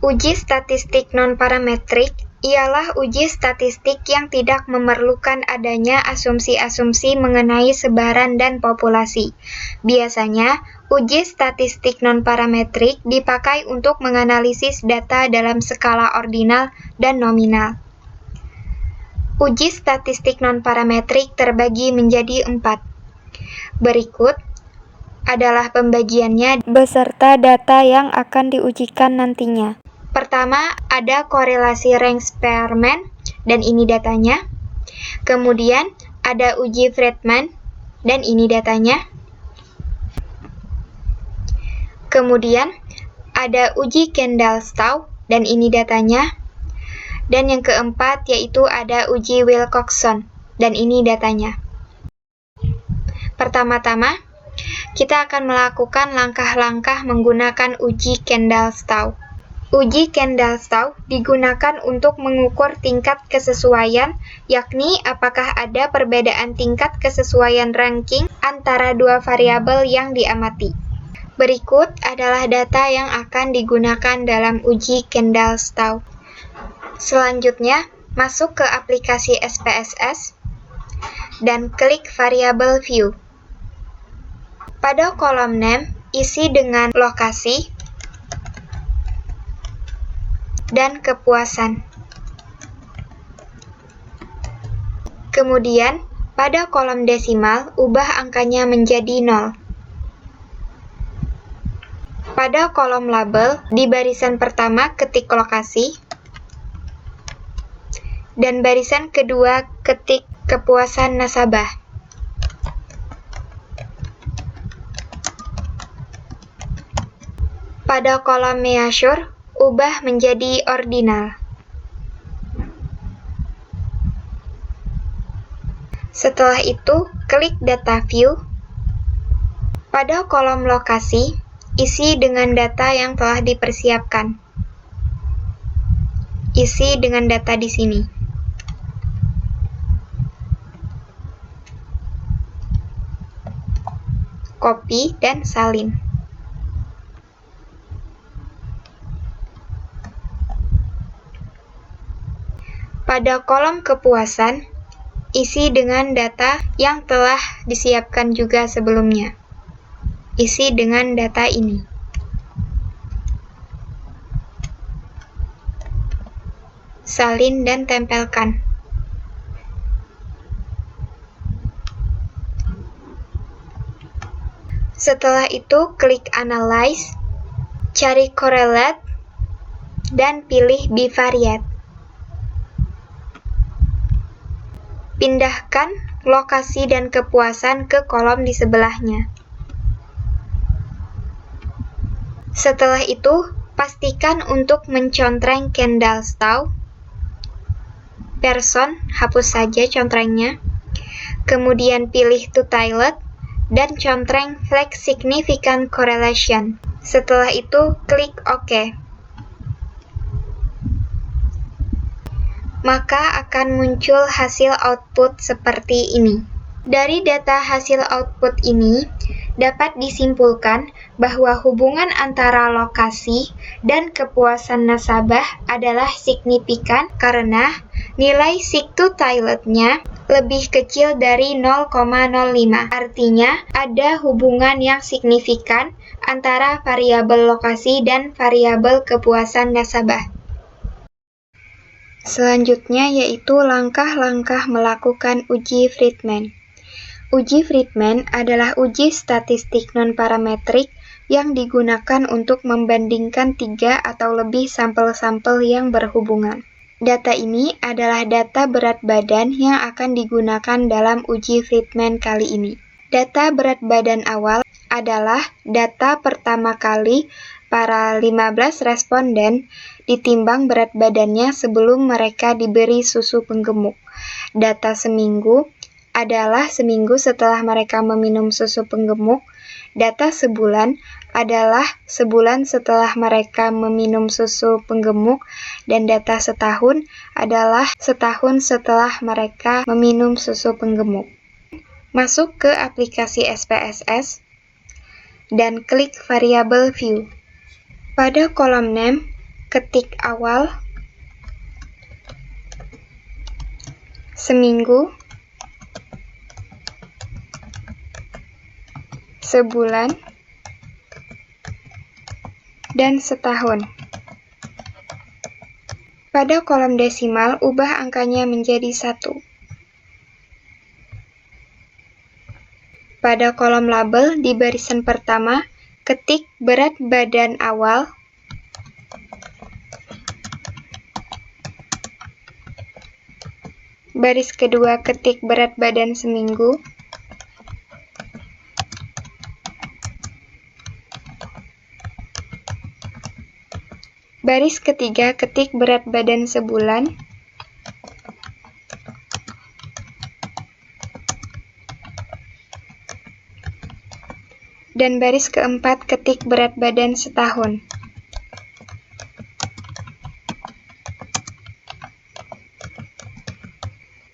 Uji statistik non-parametrik ialah uji statistik yang tidak memerlukan adanya asumsi-asumsi mengenai sebaran dan populasi. Biasanya, uji statistik non-parametrik dipakai untuk menganalisis data dalam skala ordinal dan nominal. Uji statistik non-parametrik terbagi menjadi 4. Berikut adalah pembagiannya beserta data yang akan diujikan nantinya. Pertama, ada korelasi rank Spearman, dan ini datanya. Kemudian, ada uji Friedman, dan ini datanya. Kemudian, ada uji Kendall-Stau, dan ini datanya. Dan yang keempat, yaitu ada uji Wilcoxon, dan ini datanya. Pertama-tama, kita akan melakukan langkah-langkah menggunakan uji Kendall-Stau. Uji Kendall-Stau digunakan untuk mengukur tingkat kesesuaian, yakni apakah ada perbedaan tingkat kesesuaian ranking antara dua variabel yang diamati. Berikut adalah data yang akan digunakan dalam uji Kendall-Stau. Selanjutnya, masuk ke aplikasi SPSS dan klik variabel view. Pada kolom name, isi dengan lokasi dan kepuasan. Kemudian, pada kolom desimal, ubah angkanya menjadi 0. Pada kolom label, di barisan pertama ketik lokasi, dan barisan kedua ketik kepuasan nasabah. Pada kolom measure, ubah menjadi ordinal. Setelah itu, klik data view. Pada kolom lokasi, isi dengan data yang telah dipersiapkan. Isi dengan data di sini. Copy dan salin. Pada kolom kepuasan, isi dengan data yang telah disiapkan juga sebelumnya. Isi dengan data ini. Salin dan tempelkan. Setelah itu, klik Analyze, cari Correlate, dan pilih Bivariate. Pindahkan lokasi dan kepuasan ke kolom di sebelahnya. Setelah itu, pastikan untuk mencontreng Kendall-Stau. Person, hapus saja contrengnya. Kemudian pilih To Tiled dan contreng Flex Significant Correlation. Setelah itu, klik OK. Maka akan muncul hasil output seperti ini. Dari data hasil output ini, dapat disimpulkan bahwa hubungan antara lokasi dan kepuasan nasabah adalah signifikan karena nilai Sig-to-Tiled-nya lebih kecil dari 0,05. Artinya, ada hubungan yang signifikan antara variabel lokasi dan variabel kepuasan nasabah. Selanjutnya yaitu langkah-langkah melakukan uji Friedman. Uji Friedman adalah uji statistik non-parametrik yang digunakan untuk membandingkan 3 atau lebih sampel-sampel yang berhubungan. Data ini adalah data berat badan yang akan digunakan dalam uji Friedman kali ini. Data berat badan awal adalah data pertama kali para 15 responden ditimbang berat badannya sebelum mereka diberi susu penggemuk. Data seminggu adalah seminggu setelah mereka meminum susu penggemuk. Data sebulan adalah sebulan setelah mereka meminum susu penggemuk, dan data setahun adalah setahun setelah mereka meminum susu penggemuk. Masuk ke aplikasi SPSS dan klik variabel view. Pada kolom name, ketik awal, seminggu, sebulan, dan setahun. Pada kolom desimal, ubah angkanya menjadi 1. Pada kolom label, di barisan pertama, ketik berat badan awal, baris kedua ketik berat badan seminggu, baris ketiga ketik berat badan sebulan, dan baris keempat ketik berat badan setahun.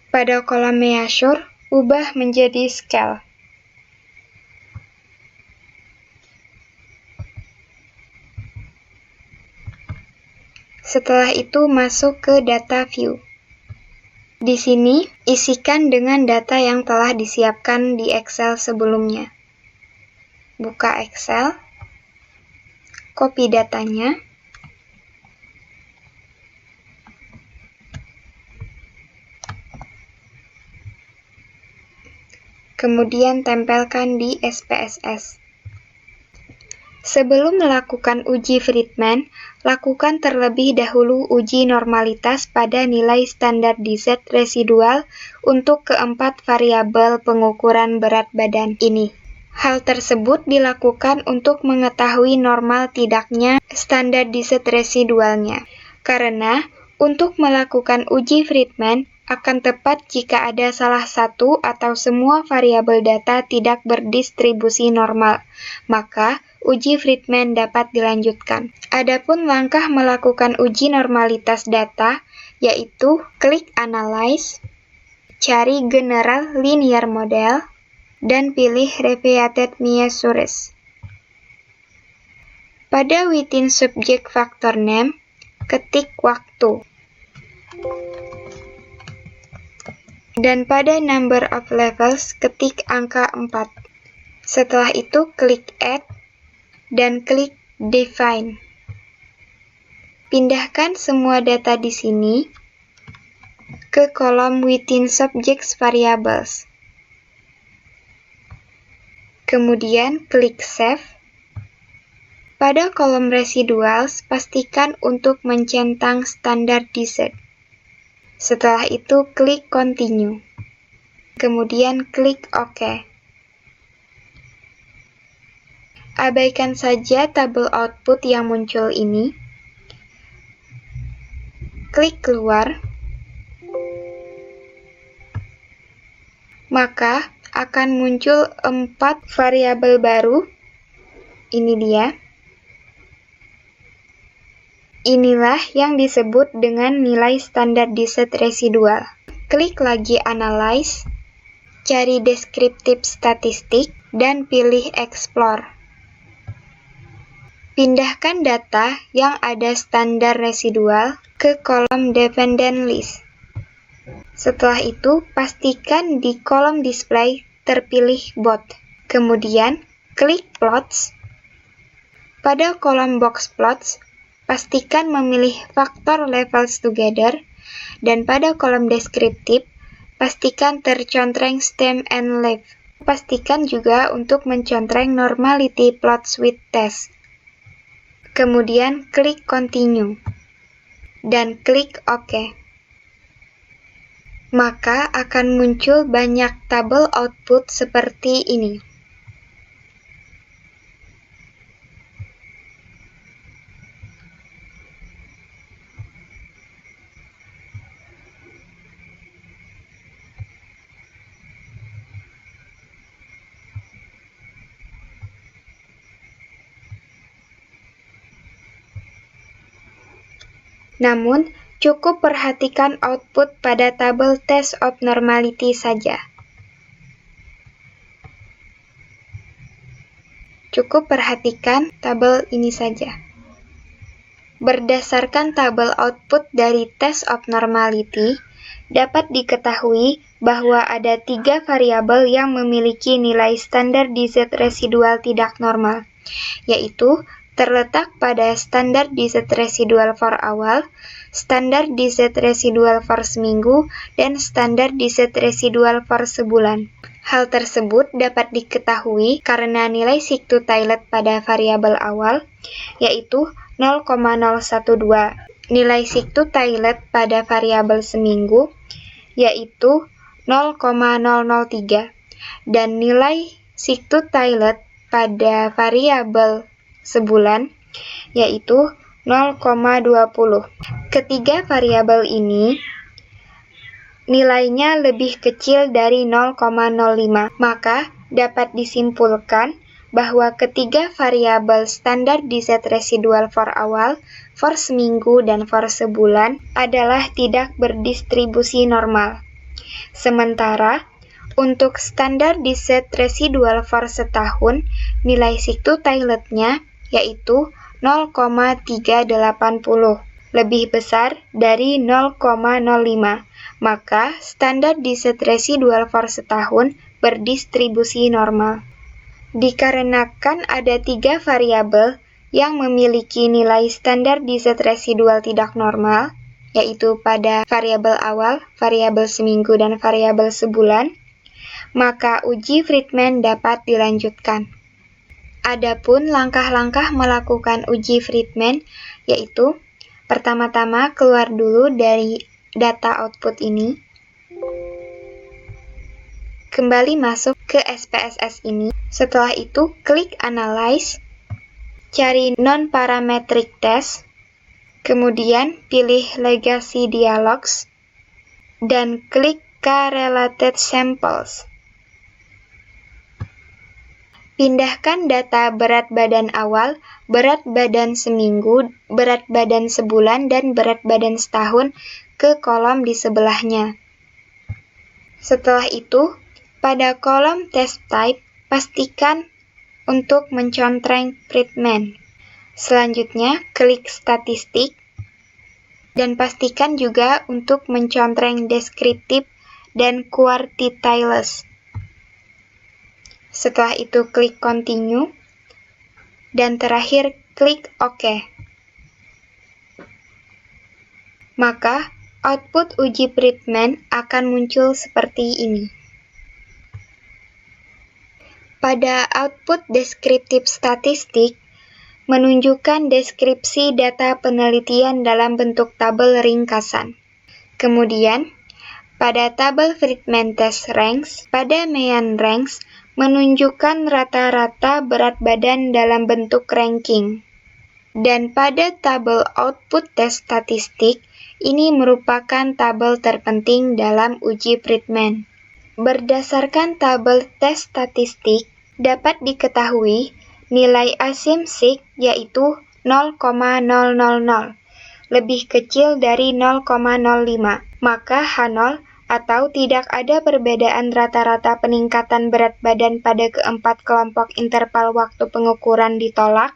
Pada kolom measure, ubah menjadi scale. Setelah itu masuk ke data view. Di sini, isikan dengan data yang telah disiapkan di Excel sebelumnya. Buka Excel, copy datanya, kemudian tempelkan di SPSS. Sebelum melakukan uji Friedman, lakukan terlebih dahulu uji normalitas pada nilai standar Z residual untuk keempat variabel pengukuran berat badan ini. Hal tersebut dilakukan untuk mengetahui normal tidaknya standar Z residualnya. Karena untuk melakukan uji Friedman akan tepat jika ada salah satu atau semua variabel data tidak berdistribusi normal, maka uji Friedman dapat dilanjutkan. Adapun langkah melakukan uji normalitas data, yaitu klik Analyze, cari General Linear Model, dan pilih Repeated Measures. Pada Within Subject Factor Name, ketik waktu. Dan pada Number of Levels, ketik angka 4. Setelah itu, klik Add, dan klik Define. Pindahkan semua data di sini ke kolom Within Subjects Variables. Kemudian klik Save. Pada kolom Residuals, pastikan untuk mencentang standar Z. Setelah itu klik Continue. Kemudian klik OK. Abaikan saja tabel output yang muncul ini. Klik keluar. Maka akan muncul 4 variabel baru. Ini dia. Inilah yang disebut dengan nilai standar Z residual. Klik lagi Analyze, cari Descriptive Statistic, dan pilih Explore. Pindahkan data yang ada standar residual ke kolom Dependent List. Setelah itu, pastikan di kolom display terpilih Both. Kemudian, klik Plots. Pada kolom Box Plots, pastikan memilih faktor Levels Together, dan pada kolom Descriptive, pastikan tercontreng Stem and Leaf. Pastikan juga untuk mencontreng Normality Plots with Test. Kemudian, klik Continue, dan klik OK. Maka akan muncul banyak tabel output seperti ini. Namun, cukup perhatikan output pada tabel Test of Normality saja. Cukup perhatikan tabel ini saja. Berdasarkan tabel output dari test of normality, dapat diketahui bahwa ada 3 variabel yang memiliki nilai standar DZ residual tidak normal, yaitu terletak pada standar DZ residual for awal, standar DZ residual for seminggu, dan standar DZ residual for sebulan. Hal tersebut dapat diketahui karena nilai Sik-to-Toilet pada variabel awal, yaitu 0,012, nilai Sik-to-Toilet pada variabel seminggu, yaitu 0,003, dan nilai Sik-to-Toilet pada variabel sebulan, yaitu 0,20. Ketiga variabel ini nilainya lebih kecil dari 0,05, maka dapat disimpulkan bahwa ketiga variabel standar DZ residual for awal, for seminggu, dan for sebulan adalah tidak berdistribusi normal. Sementara, untuk standar DZ residual for setahun, nilai Sik-to-Toilet-nya yaitu 0,380, lebih besar dari 0,05. Maka standar DZ residual for setahun berdistribusi normal. Dikarenakan ada 3 variabel yang memiliki nilai standar DZ residual tidak normal, yaitu pada variabel awal, variabel seminggu, dan variabel sebulan, maka uji Friedman dapat dilanjutkan. Adapun langkah-langkah melakukan uji Friedman, yaitu pertama-tama keluar dulu dari data output ini, kembali masuk ke SPSS ini. Setelah itu, klik Analyze, cari Non-Parametric Test, kemudian pilih Legacy Dialogs, dan klik Correlated Samples. Pindahkan data berat badan awal, berat badan seminggu, berat badan sebulan, dan berat badan setahun ke kolom di sebelahnya. Setelah itu, pada kolom Test Type, pastikan untuk mencontreng Friedman. Selanjutnya, klik Statistik, dan pastikan juga untuk mencontreng Descriptive dan Quartiles. Setelah itu, klik Continue, dan terakhir klik OK. Maka, output uji Friedman akan muncul seperti ini. Pada output deskriptif statistik, menunjukkan deskripsi data penelitian dalam bentuk tabel ringkasan. Kemudian, pada tabel Friedman Test Ranks, pada Mean Ranks, menunjukkan rata-rata berat badan dalam bentuk ranking. Dan pada tabel output tes statistik, ini merupakan tabel terpenting dalam uji Friedman. Berdasarkan tabel tes statistik, dapat diketahui nilai asim Sik yaitu 0,000, lebih kecil dari 0,05. Maka H0 atau tidak ada perbedaan rata-rata peningkatan berat badan pada keempat kelompok interval waktu pengukuran ditolak,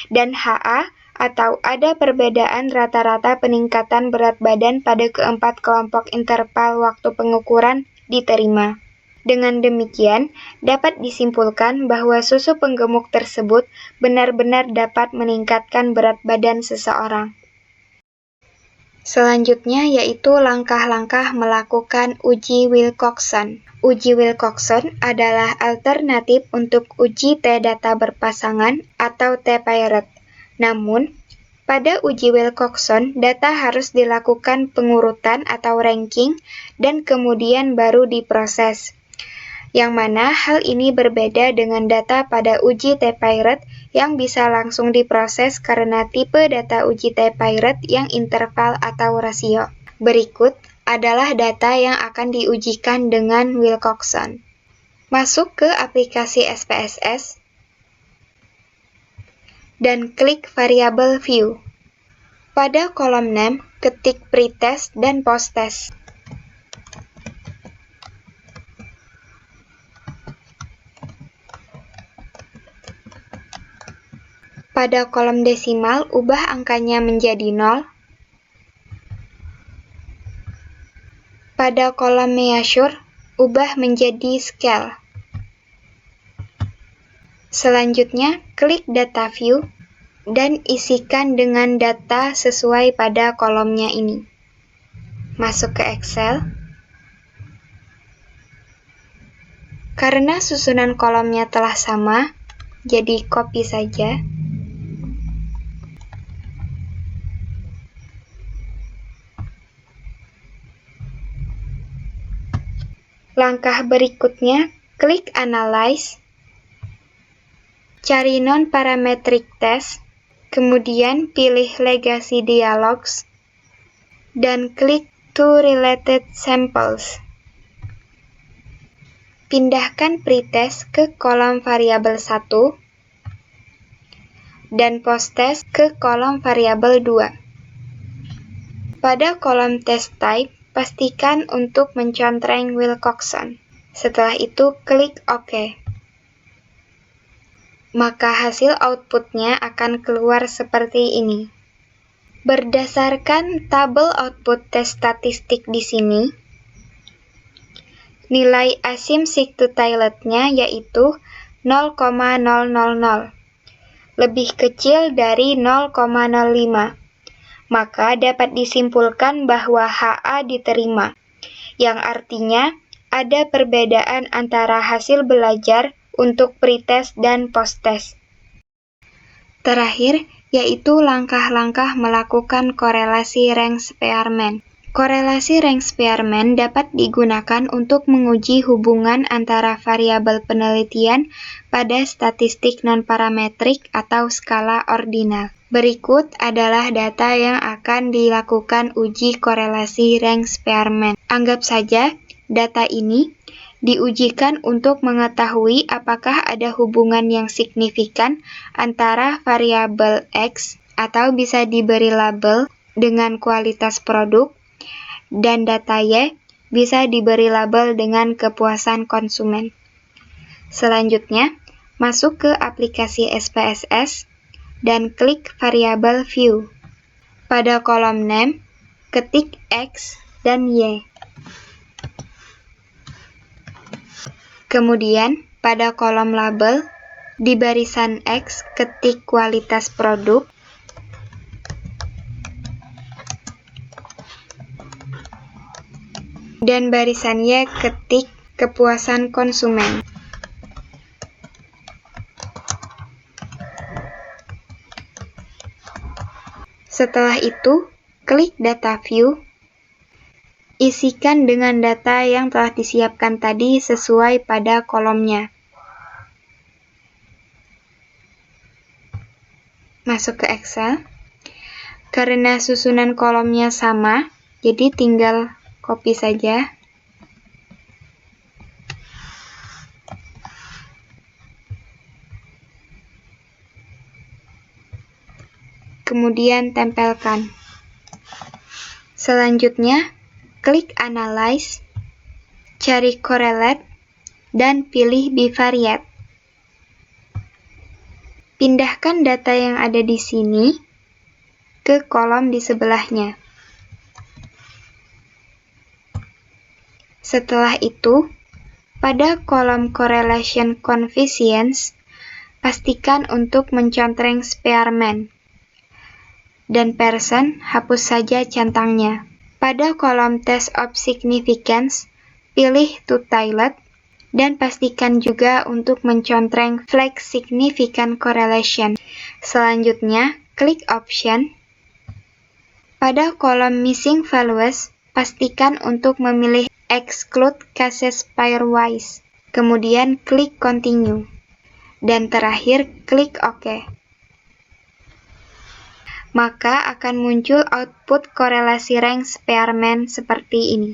dan HA atau ada perbedaan rata-rata peningkatan berat badan pada keempat kelompok interval waktu pengukuran diterima. Dengan demikian, dapat disimpulkan bahwa susu penggemuk tersebut benar-benar dapat meningkatkan berat badan seseorang. Selanjutnya yaitu langkah-langkah melakukan uji Wilcoxon. Uji Wilcoxon adalah alternatif untuk uji T-data berpasangan atau T-paired. Namun, pada uji Wilcoxon, data harus dilakukan pengurutan atau ranking dan kemudian baru diproses. Yang mana hal ini berbeda dengan data pada uji T-paired yang bisa langsung diproses karena tipe data uji T-paired yang interval atau rasio. Berikut adalah data yang akan diujikan dengan Wilcoxon. Masuk ke aplikasi SPSS dan klik variabel View. Pada kolom Name, ketik Pretest dan Posttest. Pada kolom desimal, ubah angkanya menjadi 0. Pada kolom measure, ubah menjadi scale. Selanjutnya, klik Data View dan isikan dengan data sesuai pada kolomnya ini. Masuk ke Excel. Karena susunan kolomnya telah sama, jadi copy saja. Langkah berikutnya, klik Analyze, cari Non-Parametric Test, kemudian pilih Legacy Dialogs, dan klik To Related Samples. Pindahkan pretest ke kolom variabel 1 dan posttest ke kolom variabel 2. Pada kolom test type, pastikan untuk mencontreng Wilcoxon. Setelah itu, klik OK. Maka hasil outputnya akan keluar seperti ini. Berdasarkan tabel output tes statistik di sini, nilai asymptotic-to-tilet-nya yaitu 0,000, lebih kecil dari 0,05. Maka dapat disimpulkan bahwa HA diterima, yang artinya ada perbedaan antara hasil belajar untuk pretest dan posttest. Terakhir, yaitu langkah-langkah melakukan korelasi rank Spearman. Korelasi rank Spearman dapat digunakan untuk menguji hubungan antara variabel penelitian pada statistik non-parametrik atau skala ordinal. Berikut adalah data yang akan dilakukan uji korelasi rank Spearman. Anggap saja data ini diujikan untuk mengetahui apakah ada hubungan yang signifikan antara variabel X atau bisa diberi label dengan kualitas produk, dan data Y bisa diberi label dengan kepuasan konsumen. Selanjutnya, masuk ke aplikasi SPSS dan klik variabel View. Pada kolom Name, ketik X dan Y. Kemudian, pada kolom Label, di barisan X, ketik kualitas produk, dan barisan Y ketik kepuasan konsumen. Setelah itu, klik Data View, isikan dengan data yang telah disiapkan tadi sesuai pada kolomnya. Masuk ke Excel. Karena susunan kolomnya sama, jadi tinggal copy saja. Kemudian tempelkan. Selanjutnya, klik Analyze, cari Correlate, dan pilih Bivariate. Pindahkan data yang ada di sini ke kolom di sebelahnya. Setelah itu, pada kolom Correlation Coefficients, pastikan untuk mencontreng Spearman. Dan Pearson, hapus saja centangnya. Pada kolom Test of Significance, pilih To-Tilet, dan pastikan juga untuk mencontreng Flag Significant Correlation. Selanjutnya, klik Option. Pada kolom Missing Values, pastikan untuk memilih Exclude Cases Pairwise. Kemudian klik Continue. Dan terakhir, klik OK. Maka akan muncul output korelasi rank Spearman seperti ini.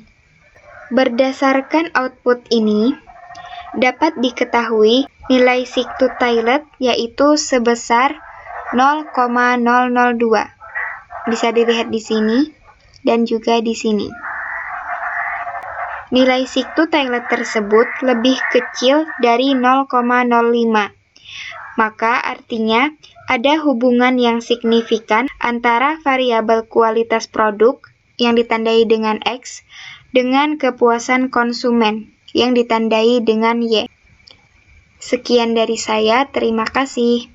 Berdasarkan output ini, dapat diketahui nilai sig-to-tilet yaitu sebesar 0,002. Bisa dilihat di sini dan juga di sini. Nilai sig-to-tilet tersebut lebih kecil dari 0,05. Maka artinya Ada hubungan yang signifikan antara variabel kualitas produk yang ditandai dengan X dengan kepuasan konsumen yang ditandai dengan Y. Sekian dari saya, terima kasih.